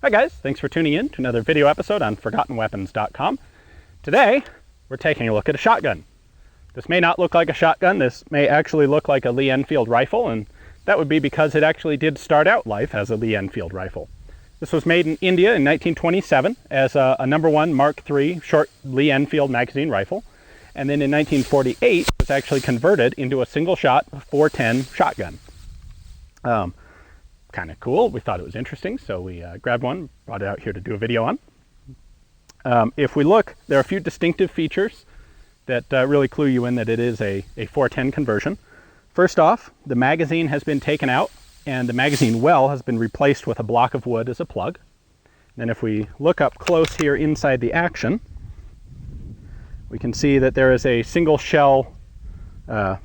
Hi guys, thanks for tuning in to another video episode on ForgottenWeapons.com. Today, we're taking a look at a shotgun. This may not look like a shotgun, this may actually look like a Lee-Enfield rifle, and that would be because it actually did start out life as a Lee-Enfield rifle. This was made in India in 1927 as a #1 Mark III short Lee-Enfield magazine rifle, and then in 1948 it was actually converted into a single-shot .410 shotgun. Kind of cool. We thought it was interesting, so we grabbed one, brought it out here to do a video on. If we look, there are a few distinctive features that really clue you in that it is a .410 conversion. First off, the magazine has been taken out and the magazine well has been replaced with a block of wood as a plug. Then if we look up close here inside the action, we can see that there is a single shell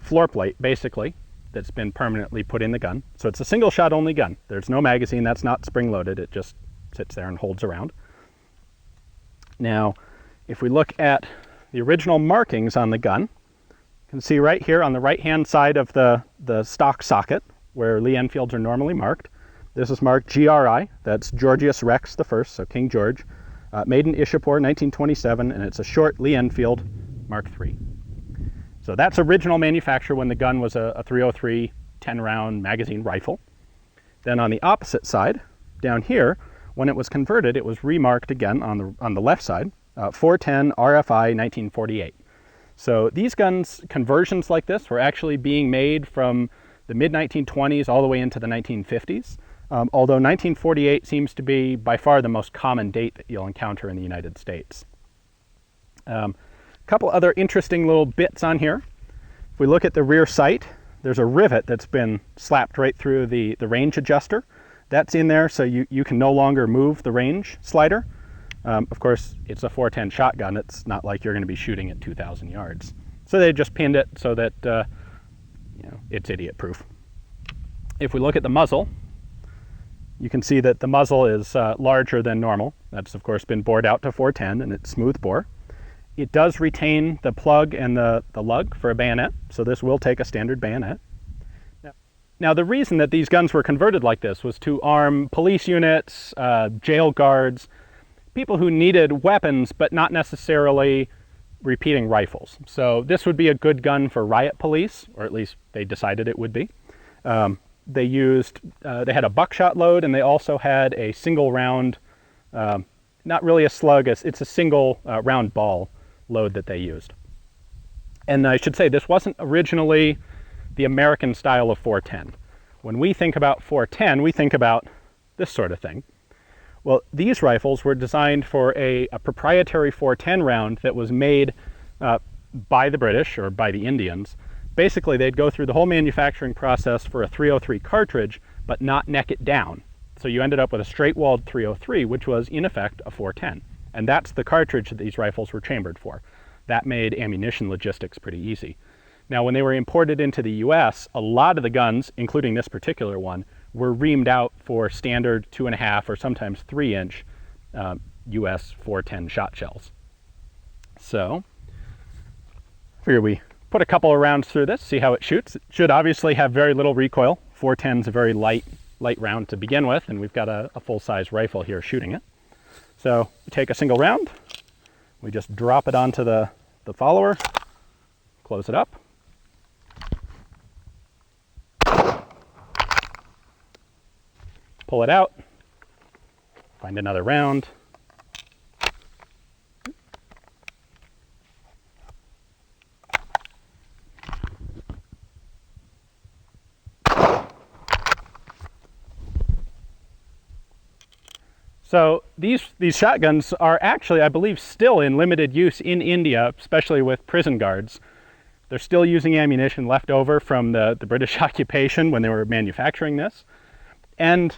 floor plate, basically, that's been permanently put in the gun. So it's a single shot only gun. There's no magazine, that's not spring loaded, it just sits there and holds around. Now, if we look at the original markings on the gun, you can see right here on the right hand side of the stock socket, where Lee-Enfields are normally marked, this is marked GRI, that's Georgius Rex I, so King George, made in Ishapore, 1927, and it's a short Lee-Enfield Mark III. So that's original manufacture when the gun was a .303 10-round magazine rifle. Then on the opposite side, down here, when it was converted, it was remarked again on the left side, .410 RFI 1948. So these guns, conversions like this, were actually being made from the mid-1920s all the way into the 1950s, although 1948 seems to be by far the most common date that you'll encounter in the United States. Couple other interesting little bits on here. If we look at the rear sight, there's a rivet that's been slapped right through the range adjuster. That's in there so you can no longer move the range slider. Of course, it's a .410 shotgun. It's not like you're going to be shooting at 2,000 yards. So they just pinned it so that it's idiot-proof. If we look at the muzzle, you can see that the muzzle is larger than normal. That's, of course, been bored out to .410, and it's smooth bore. It does retain the plug and the lug for a bayonet, so this will take a standard bayonet. Now, the reason that these guns were converted like this was to arm police units, jail guards, people who needed weapons, but not necessarily repeating rifles. So this would be a good gun for riot police, or at least they decided it would be. They had a buckshot load, and they also had a single round, not really a slug, it's a single round ball load that they used. And I should say, this wasn't originally the American style of .410. When we think about .410, we think about this sort of thing. Well, these rifles were designed for a proprietary .410 round that was made by the British, or by the Indians. Basically, they'd go through the whole manufacturing process for a .303 cartridge, but not neck it down. So you ended up with a straight-walled .303, which was, in effect, a .410. And that's the cartridge that these rifles were chambered for. That made ammunition logistics pretty easy. Now, when they were imported into the US, a lot of the guns, including this particular one, were reamed out for standard 2.5 or sometimes 3-inch US .410 shot shells. So, I figure we put a couple of rounds through this, see how it shoots. It should obviously have very little recoil. .410 is a very light round to begin with, and we've got a full-size rifle here shooting it. So we take a single round, we just drop it onto the follower, close it up. Pull it out, find another round. So these shotguns are actually, I believe, still in limited use in India, especially with prison guards. They're still using ammunition left over from the British occupation when they were manufacturing this. And,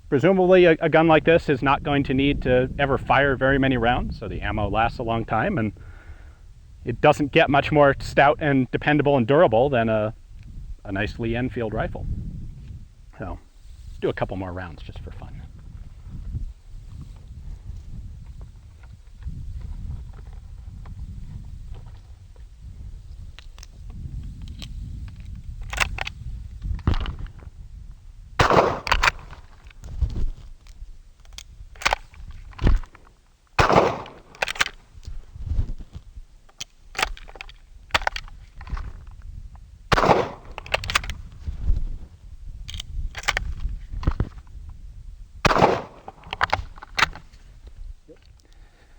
presumably a gun like this is not going to need to ever fire very many rounds, so the ammo lasts a long time, and it doesn't get much more stout and dependable and durable than a nice Lee-Enfield rifle. So let's do a couple more rounds just for fun.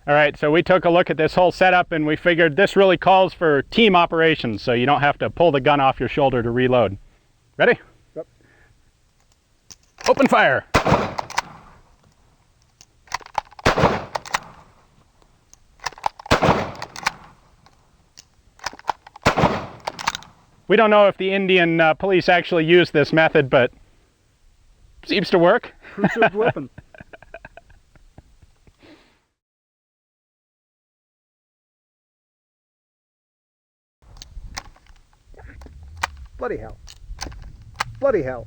All right, so we took a look at this whole setup and we figured this really calls for team operations, so you don't have to pull the gun off your shoulder to reload. Ready? Yep. Open fire. We don't know if the Indian police actually use this method, but it seems to work. Preserved weapon. Bloody hell. Bloody hell.